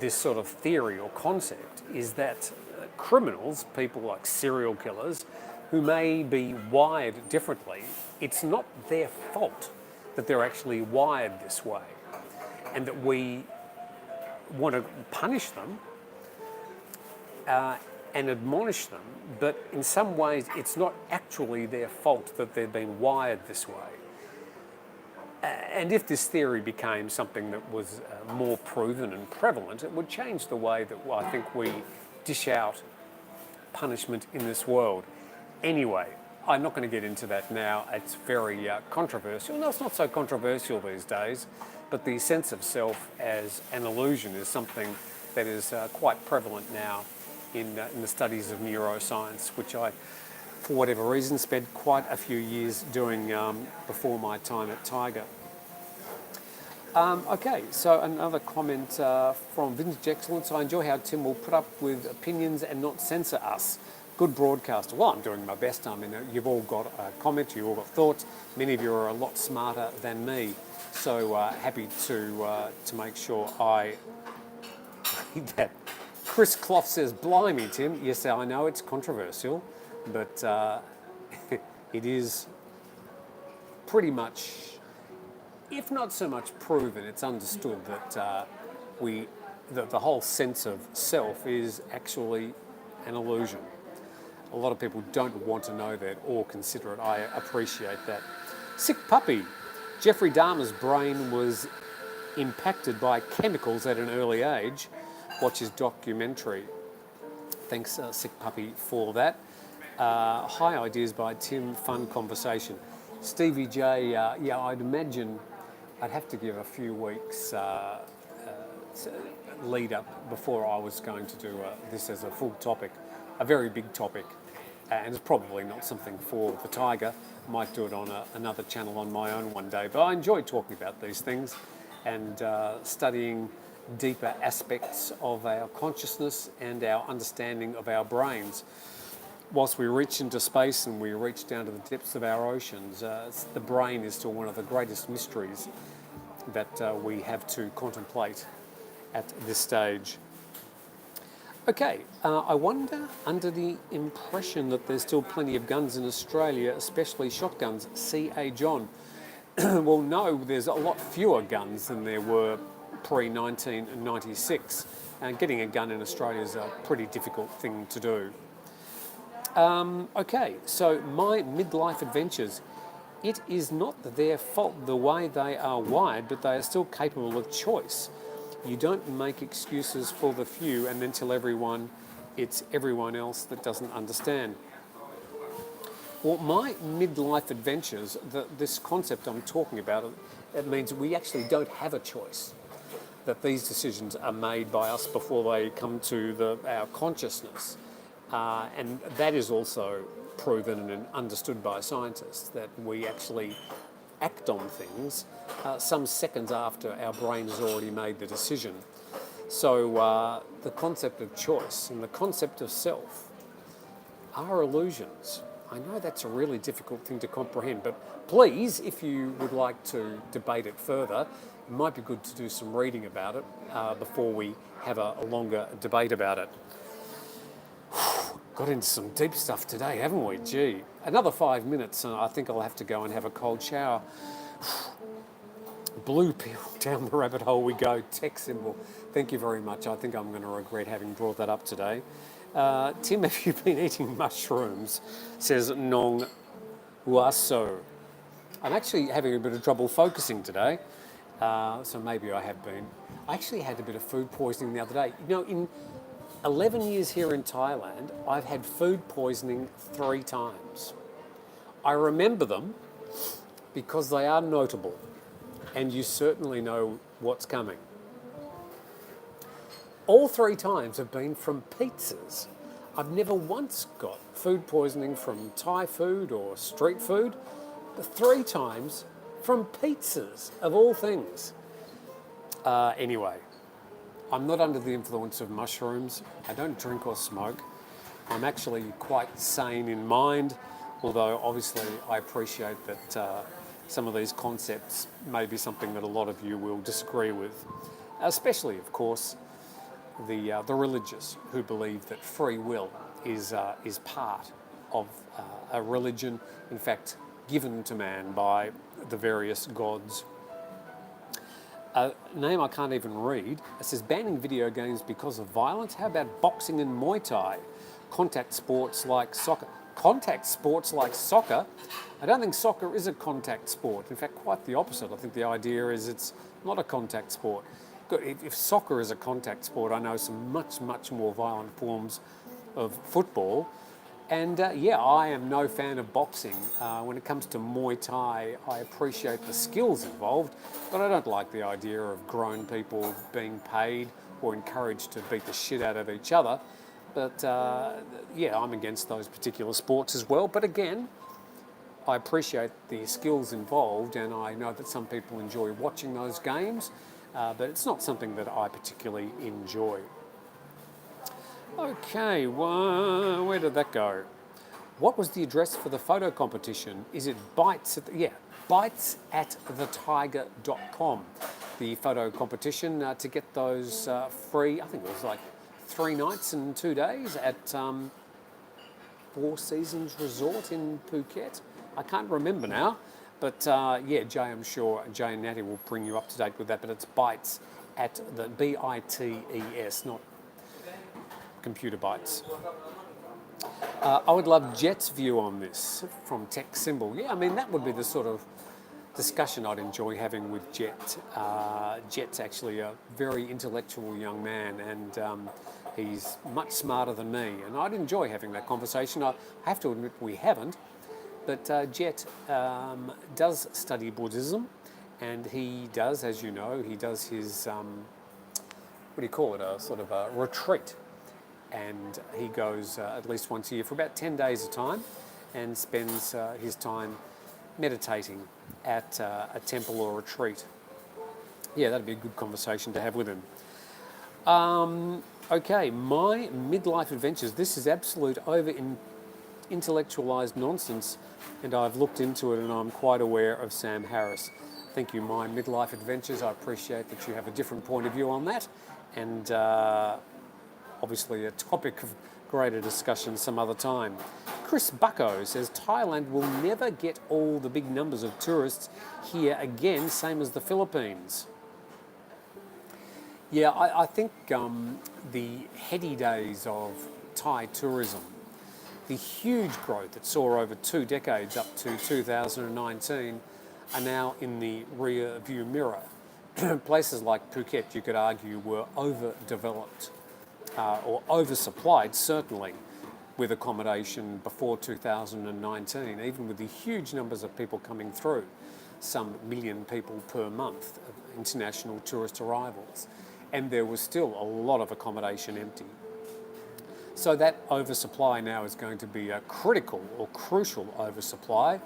this sort of theory or concept is that criminals, people like serial killers, who may be wired differently, it's not their fault that they're actually wired this way, and that we want to punish them and admonish them, but in some ways it's not actually their fault that they've been wired this way. And if this theory became something that was more proven and prevalent, it would change the way that I think we dish out punishment in this world. Anyway, I'm not going to get into that now. It's very controversial. No, it's not so controversial these days, but the sense of self as an illusion is something that is quite prevalent now in the studies of neuroscience, which I, for whatever reason, spent quite a few years doing before my time at Thaiger. Okay, so another comment from Vintage Excellence. I enjoy how Tim will put up with opinions and not censor us. Good broadcaster. Well, I'm doing my best. I mean, you've all got a comment, you've all got thoughts. Many of you are a lot smarter than me, so happy to make sure I read that. Chris Clough says, blimey, Tim. Yes, I know it's controversial, but it is pretty much, if not so much proven, it's understood that the whole sense of self is actually an illusion. A lot of people don't want to know that or consider it. I appreciate that. Sick puppy. Jeffrey Dahmer's brain was impacted by chemicals at an early age. Watch his documentary. Thanks, Sick Puppy, for that. High ideas by Tim, fun conversation. Stevie J, yeah, I'd imagine I'd have to give a few weeks lead up before I was going to do this as a full topic, a very big topic, and it's probably not something for the Thaiger. I might do it on another channel on my own one day, but I enjoy talking about these things and studying deeper aspects of our consciousness and our understanding of our brains. Whilst we reach into space and we reach down to the depths of our oceans, the brain is still one of the greatest mysteries that we have to contemplate at this stage. Okay, I wonder, under the impression that there's still plenty of guns in Australia, especially shotguns, C.A. John. Well, no, there's a lot fewer guns than there were pre-1996, and getting a gun in Australia is a pretty difficult thing to do. Okay, so my midlife adventures. It is not their fault the way they are wired, but they are still capable of choice. You don't make excuses for the few and then tell everyone it's everyone else that doesn't understand. Well, my midlife adventures, this concept I'm talking about, it means we actually don't have a choice. That these decisions are made by us before they come to our consciousness. And that is also proven and understood by scientists, that we actually act on things some seconds after our brain has already made the decision. So the concept of choice and the concept of self are illusions. I know that's a really difficult thing to comprehend, but please, if you would like to debate it further, it might be good to do some reading about it before we have a longer debate about it. Got into some deep stuff today, haven't we? Gee, another 5 minutes and I think I'll have to go and have a cold shower. Blue pill down the rabbit hole we go. Tech symbol. Thank you very much. I think I'm going to regret having brought that up today. Tim, have you been eating mushrooms? Says Nong Uaso. I'm actually having a bit of trouble focusing today, so maybe I have been. I actually had a bit of food poisoning the other day. You know, in 11 years here in Thailand, I've had food poisoning 3 times. I remember them because they are notable, and you certainly know what's coming. All 3 times have been from pizzas. I've never once got food poisoning from Thai food or street food, but 3 times from pizzas, of all things. Anyway, I'm not under the influence of mushrooms. I don't drink or smoke. I'm actually quite sane in mind, although obviously I appreciate that some of these concepts may be something that a lot of you will disagree with, especially, of course, the religious who believe that free will is part of a religion, in fact, given to man by the various gods. A name I can't even read. It says banning video games because of violence. How about boxing and Muay Thai? Contact sports like soccer. Contact sports like soccer? I don't think soccer is a contact sport. In fact, quite the opposite. I think the idea is it's not a contact sport. If soccer is a contact sport, I know some much, much more violent forms of football. And yeah, I am no fan of boxing. When it comes to Muay Thai, I appreciate the skills involved, but I don't like the idea of grown people being paid or encouraged to beat the shit out of each other. But yeah, I'm against those particular sports as well. But again, I appreciate the skills involved, and I know that some people enjoy watching those games, but it's not something that I particularly enjoy. Okay, where did that go? What was the address for the photo competition? Is it bites at bitesatthetiger.com, the photo competition to get those free, I think it was like 3 nights and 2 days at Four Seasons Resort in Phuket. I can't remember now, but yeah, I'm sure Jay and Natty will bring you up to date with that, but it's bites at the BITES, not computer bytes. I would love Jet's view on this from Tech Symbol. Yeah, I mean, that would be the sort of discussion I'd enjoy having with Jet. Jet's actually a very intellectual young man, and he's much smarter than me, and I'd enjoy having that conversation. I have to admit we haven't, but Jet does study Buddhism, and he does, as you know, he does his, what do you call it, a sort of a retreat. And he goes at least once a year for about 10 days a time and spends his time meditating at a temple or retreat. Yeah, that'd be a good conversation to have with him. Okay, my midlife adventures. This is absolute intellectualised nonsense, and I've looked into it and I'm quite aware of Sam Harris. Thank you, my midlife adventures. I appreciate that you have a different point of view on that, and obviously a topic of greater discussion some other time. Chris Bucko says Thailand will never get all the big numbers of tourists here again, same as the Philippines. Yeah, I think the heady days of Thai tourism, the huge growth that saw over 2 decades up to 2019, are now in the rear view mirror. places like Phuket, you could argue, were overdeveloped or oversupplied, certainly, with accommodation before 2019, even with the huge numbers of people coming through, some million people per month of international tourist arrivals. And there was still a lot of accommodation empty. So that oversupply now is going to be a critical or crucial oversupply.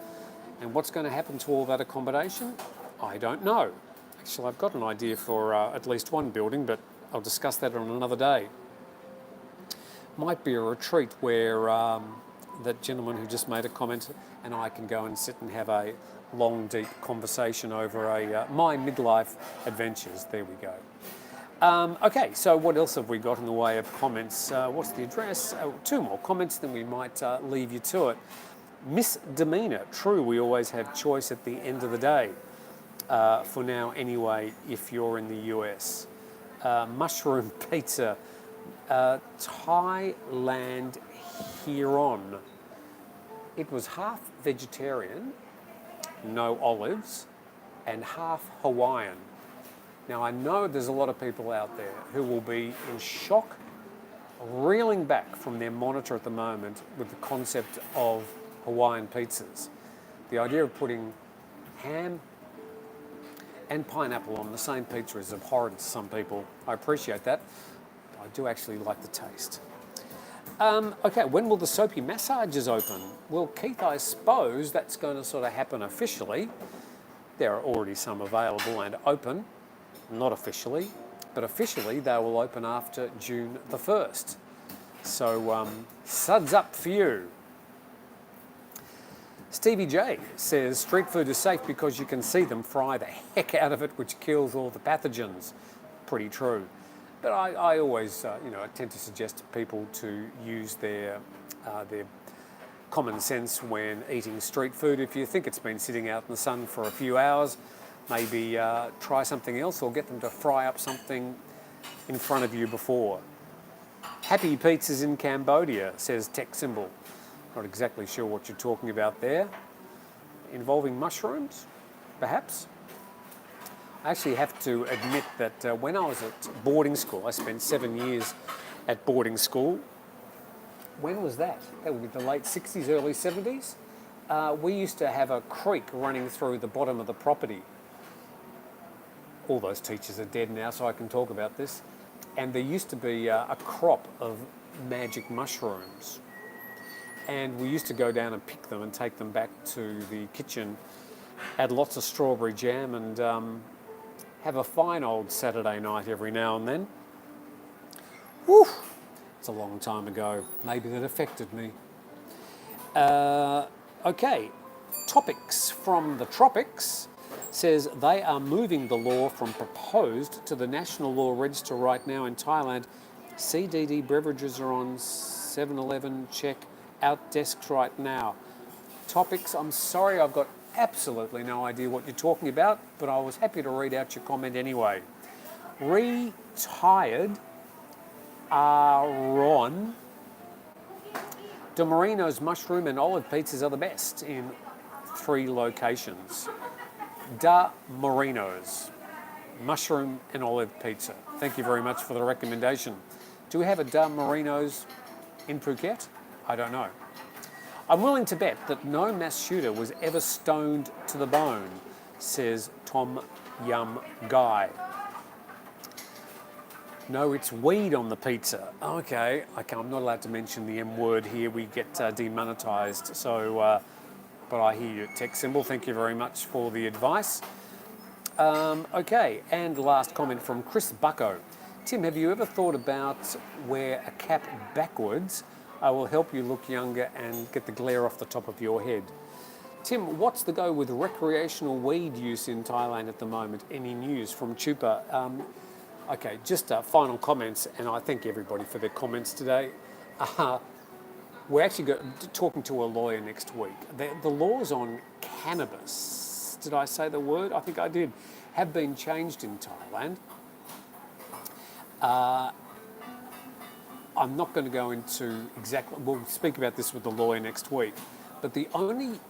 And what's going to happen to all that accommodation? I don't know. Actually, I've got an idea for at least one building, but I'll discuss that on another day. Might be a retreat where that gentleman who just made a comment and I can go and sit and have a long, deep conversation over my midlife adventures. There we go. Okay, so what else have we got in the way of comments? What's the address? Two more comments, then we might leave you to it. Misdemeanor. True, we always have choice at the end of the day. For now, anyway, if you're in the US. Mushroom pizza. Thailand Huron. It was half vegetarian, no olives, and half Hawaiian. Now, I know there's a lot of people out there who will be in shock, reeling back from their monitor at the moment with the concept of Hawaiian pizzas. The idea of putting ham and pineapple on the same pizza is abhorrent to some people. I appreciate that. I do actually like the taste. Okay, when will the soapy massages open? Well, Keith, I suppose that's going to sort of happen officially. There are already some available and open. Not officially, but officially they will open after June the 1st. So, suds up for you. Stevie J says street food is safe because you can see them fry the heck out of it, which kills all the pathogens. Pretty true. But I always, I tend to suggest to people to use their common sense when eating street food. If you think it's been sitting out in the sun for a few hours, maybe try something else or get them to fry up something in front of you before. Happy pizzas in Cambodia, says Tech Symbol. Not exactly sure what you're talking about there. Involving mushrooms, perhaps? I actually have to admit that when I was at boarding school, I spent 7 years at boarding school. When was that? That would be the late 60s, early 70s. We used to have a creek running through the bottom of the property. All those teachers are dead now, so I can talk about this. And there used to be a crop of magic mushrooms. And we used to go down and pick them and take them back to the kitchen, add lots of strawberry jam and have a fine old Saturday night every now and then. Whew, it's a long time ago. Maybe that affected me. Okay, Topics from the Tropics says they are moving the law from proposed to the National Law Register right now in Thailand. CDD beverages are on 7-Eleven, check out desks right now. Topics, I'm sorry, I've got absolutely no idea what you're talking about, but I was happy to read out your comment anyway. Retired Aaron. De Marino's mushroom and olive pizzas are the best in 3 locations. Da Marino's mushroom and olive pizza. Thank you very much for the recommendation. Do we have a Da Marino's in Phuket? I don't know. I'm willing to bet that no mass shooter was ever stoned to the bone, says Tom Yum Guy. No, it's weed on the pizza. Okay, I'm not allowed to mention the M word here. We get demonetized. So, but I hear you, Tech Symbol. Thank you very much for the advice. Okay, and last comment from Chris Bucko. Tim, have you ever thought about wear a cap backwards? I will help you look younger and get the glare off the top of your head. Tim, what's the go with recreational weed use in Thailand at the moment? Any news from Chupa? Okay, just final comments, and I thank everybody for their comments today. We're actually talking to a lawyer next week. The laws on cannabis, did I say the word? I think I did, have been changed in Thailand. I'm not going to go into exactly, we'll speak about this with the lawyer next week, but the only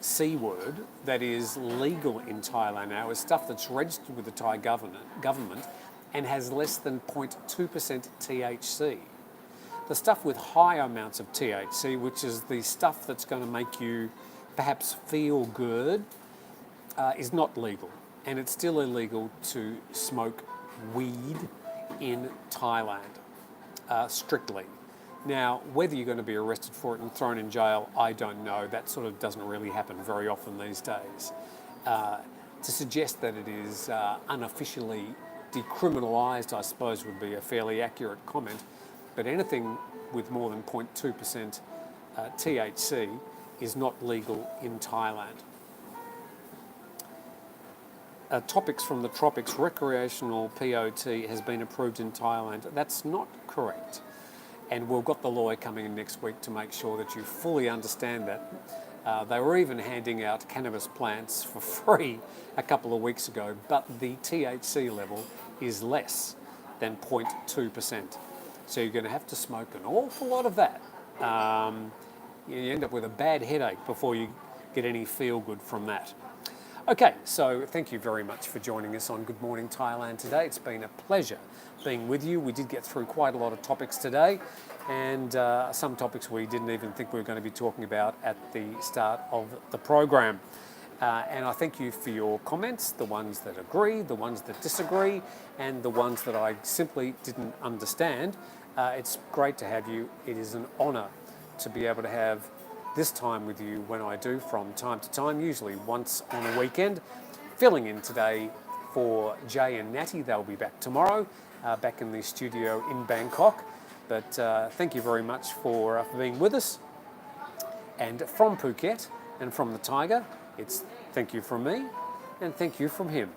C word that is legal in Thailand now is stuff that's registered with the Thai government and has less than 0.2% THC. The stuff with high amounts of THC, which is the stuff that's going to make you perhaps feel good, is not legal. And it's still illegal to smoke weed in Thailand, strictly. Now, whether you're going to be arrested for it and thrown in jail, I don't know. That sort of doesn't really happen very often these days. To suggest that it is unofficially decriminalised, I suppose, would be a fairly accurate comment. But anything with more than 0.2% THC is not legal in Thailand. Topics from the tropics, recreational POT has been approved in Thailand. That's not correct. And we've got the lawyer coming in next week to make sure that you fully understand that. They were even handing out cannabis plants for free a couple of weeks ago, but the THC level is less than 0.2%. So you're going to have to smoke an awful lot of that. You end up with a bad headache before you get any feel good from that. Okay, so thank you very much for joining us on Good Morning Thailand today. It's been a pleasure being with you. We did get through quite a lot of topics today, and some topics we didn't even think we were going to be talking about at the start of the program. And I thank you for your comments, the ones that agree, the ones that disagree, and the ones that I simply didn't understand. It's great to have you. It is an honour to be able to have this time with you when I do from time to time, usually once on a weekend. Filling in today for Jay and Natty. They'll be back tomorrow, back in the studio in Bangkok. But thank you very much for being with us. And from Phuket and from the Thaiger, it's thank you from me and thank you from him.